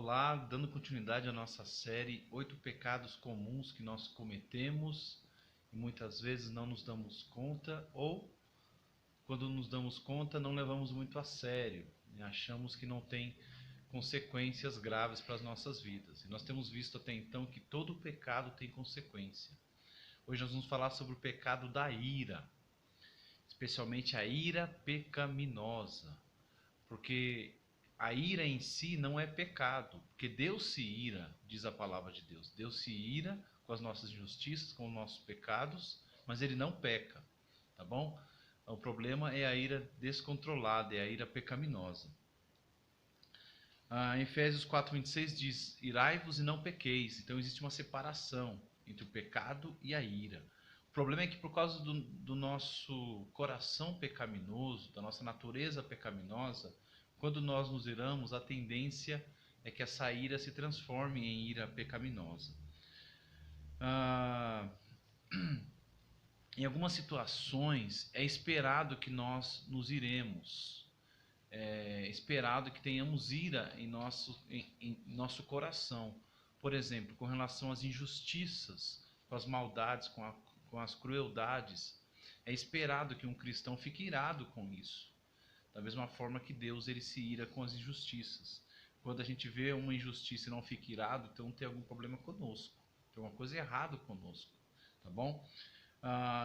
Olá, dando continuidade à nossa série 8 pecados comuns que nós cometemos e muitas vezes não nos damos conta, ou quando nos damos conta não levamos muito a sério, né? Achamos que não tem consequências graves para as nossas vidas. E nós temos visto até então que todo pecado tem consequência. Hoje nós vamos falar sobre o pecado da ira, especialmente a ira pecaminosa, porque a ira em si não é pecado, porque Deus se ira, diz a palavra de Deus. Deus se ira com as nossas injustiças, com os nossos pecados, mas ele não peca, tá bom? O problema é a ira descontrolada, é a ira pecaminosa. Em Efésios 4:26 diz: irai-vos e não pequeis. Então existe uma separação entre o pecado e a ira. O problema é que por causa do nosso coração pecaminoso, da nossa natureza pecaminosa, quando nós nos iramos, a tendência é que essa ira se transforme em ira pecaminosa. Em algumas situações é esperado que nós nos iremos. É esperado que tenhamos ira em nosso coração. Por exemplo, com relação às injustiças, com as maldades, com as crueldades. É esperado que um cristão fique irado com isso. Da mesma forma que Deus ele se ira com as injustiças. Quando a gente vê uma injustiça e não fica irado, então tem algum problema conosco. Tem uma coisa errada conosco. Tá bom?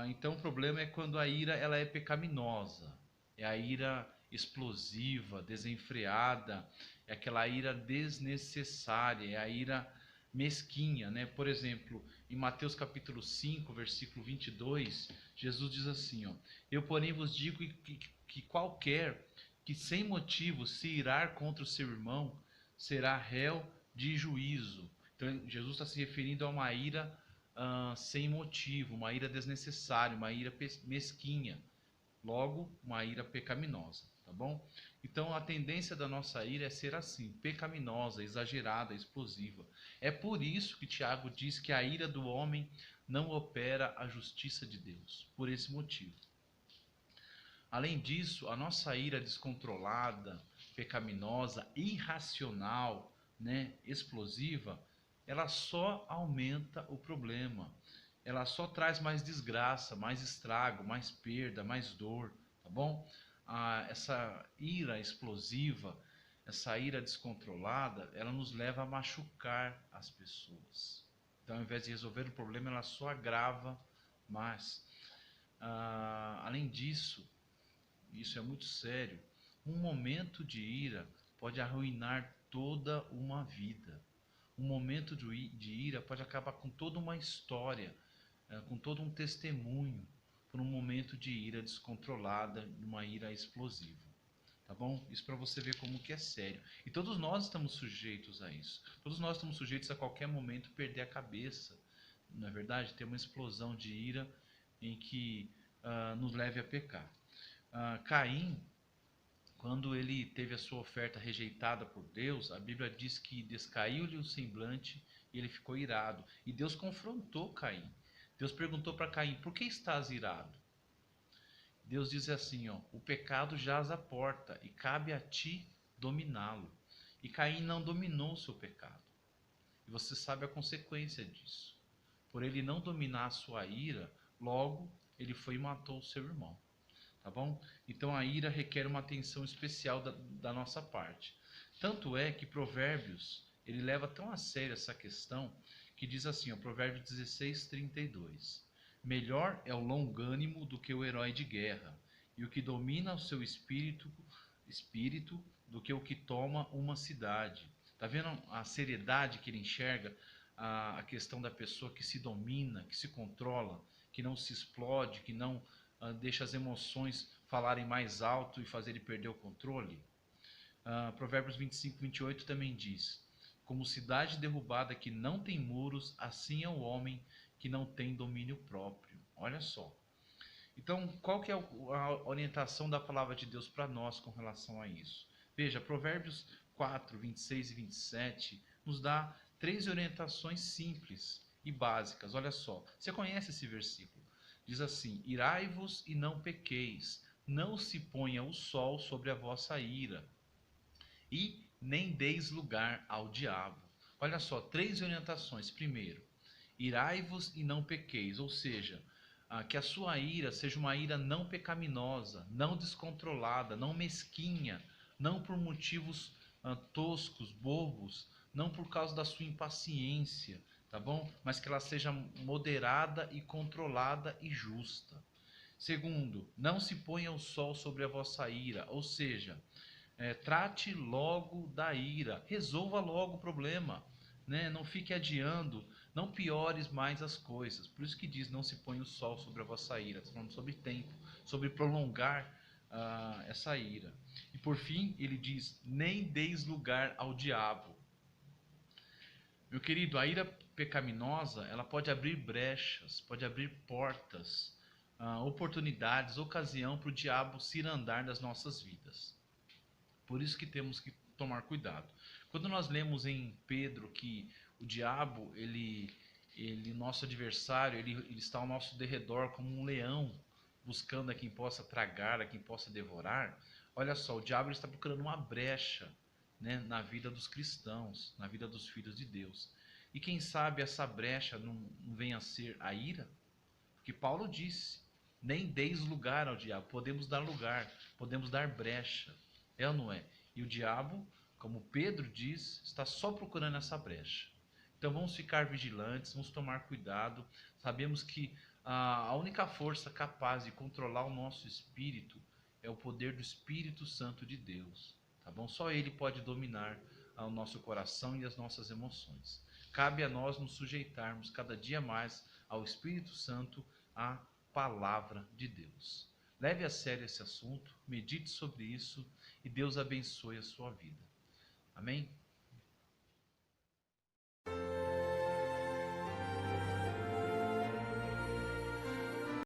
Então o problema é quando a ira ela é pecaminosa. É a ira explosiva, desenfreada, é aquela ira desnecessária, é a ira mesquinha, né? Por exemplo, em Mateus capítulo 5, versículo 22, Jesus diz assim, ó: eu porém vos digo que qualquer que sem motivo se irar contra o seu irmão será réu de juízo. Então Jesus está se referindo a uma ira sem motivo, uma ira desnecessária, uma ira mesquinha, logo uma ira pecaminosa, tá bom? Então a tendência da nossa ira é ser assim, pecaminosa, exagerada, explosiva. É por isso que Tiago diz que a ira do homem não opera a justiça de Deus, por esse motivo. Além disso, a nossa ira descontrolada, pecaminosa, irracional, né, explosiva, ela só aumenta o problema. Ela só traz mais desgraça, mais estrago, mais perda, mais dor, tá bom? Essa ira explosiva, essa ira descontrolada, ela nos leva a machucar as pessoas. Então, ao invés de resolver o problema, ela só agrava mais. Além disso, isso é muito sério, um momento de ira pode arruinar toda uma vida. Um momento de ira pode acabar com toda uma história, com todo um testemunho, por um momento de ira descontrolada, uma ira explosiva. Tá bom? Isso para você ver como que é sério. E todos nós estamos sujeitos a isso. Todos nós estamos sujeitos a qualquer momento perder a cabeça. Não é verdade? Ter uma explosão de ira em que nos leve a pecar. Caim, quando ele teve a sua oferta rejeitada por Deus, a Bíblia diz que descaiu-lhe o semblante e ele ficou irado. E Deus confrontou Caim. Deus perguntou para Caim: por que estás irado? Deus diz assim, ó: o pecado jaz à porta e cabe a ti dominá-lo. E Caim não dominou o seu pecado. E você sabe a consequência disso. Por ele não dominar a sua ira, logo ele foi e matou o seu irmão. Tá bom? Então a ira requer uma atenção especial da nossa parte. Tanto é que Provérbios, ele leva tão a sério essa questão, que diz assim, ó, Provérbios 16:32. Melhor é o longânimo do que o herói de guerra, e o que domina o seu espírito do que o que toma uma cidade. Tá vendo a seriedade que ele enxerga a questão da pessoa que se domina, que se controla, que não se explode, que não deixa as emoções falarem mais alto e fazer ele perder o controle? Provérbios 25:28 também diz: como cidade derrubada que não tem muros, assim é o homem que não tem domínio próprio. Olha só. Então, qual que é a orientação da palavra de Deus para nós com relação a isso? Veja, Provérbios 4:26 e 27 nos dá 3 orientações simples e básicas. Olha só, você conhece esse versículo? Diz assim: irai-vos e não pequeis, não se ponha o sol sobre a vossa ira, e nem deis lugar ao diabo. Olha só, 3 orientações. Primeiro, irai-vos e não pequeis, ou seja, que a sua ira seja uma ira não pecaminosa, não descontrolada, não mesquinha, não por motivos toscos, bobos, não por causa da sua impaciência, tá bom? Mas que ela seja moderada e controlada e justa. Segundo, não se ponha o sol sobre a vossa ira, ou seja, trate logo da ira, resolva logo o problema, né? Não fique adiando, não piores mais as coisas. Por isso que diz, não se põe o sol sobre a vossa ira. Está falando sobre tempo, sobre prolongar essa ira. E por fim, ele diz, nem deis lugar ao diabo. Meu querido, a ira pecaminosa, ela pode abrir brechas, pode abrir portas, oportunidades, ocasião para o diabo cirandar das nossas vidas. Por isso que temos que tomar cuidado. Quando nós lemos em Pedro que o diabo, nosso adversário, ele está ao nosso derredor como um leão, buscando a quem possa tragar, a quem possa devorar. Olha só, o diabo está procurando uma brecha, né, na vida dos cristãos, na vida dos filhos de Deus. E quem sabe essa brecha não venha a ser a ira? Porque Paulo disse, nem deis lugar ao diabo. Podemos dar lugar, podemos dar brecha. É ou não é? E o diabo, como Pedro diz, está só procurando essa brecha. Então vamos ficar vigilantes, vamos tomar cuidado. Sabemos que a única força capaz de controlar o nosso espírito é o poder do Espírito Santo de Deus. Tá bom? Só Ele pode dominar o nosso coração e as nossas emoções. Cabe a nós nos sujeitarmos cada dia mais ao Espírito Santo, à palavra de Deus. Leve a sério esse assunto, medite sobre isso e Deus abençoe a sua vida. Amém?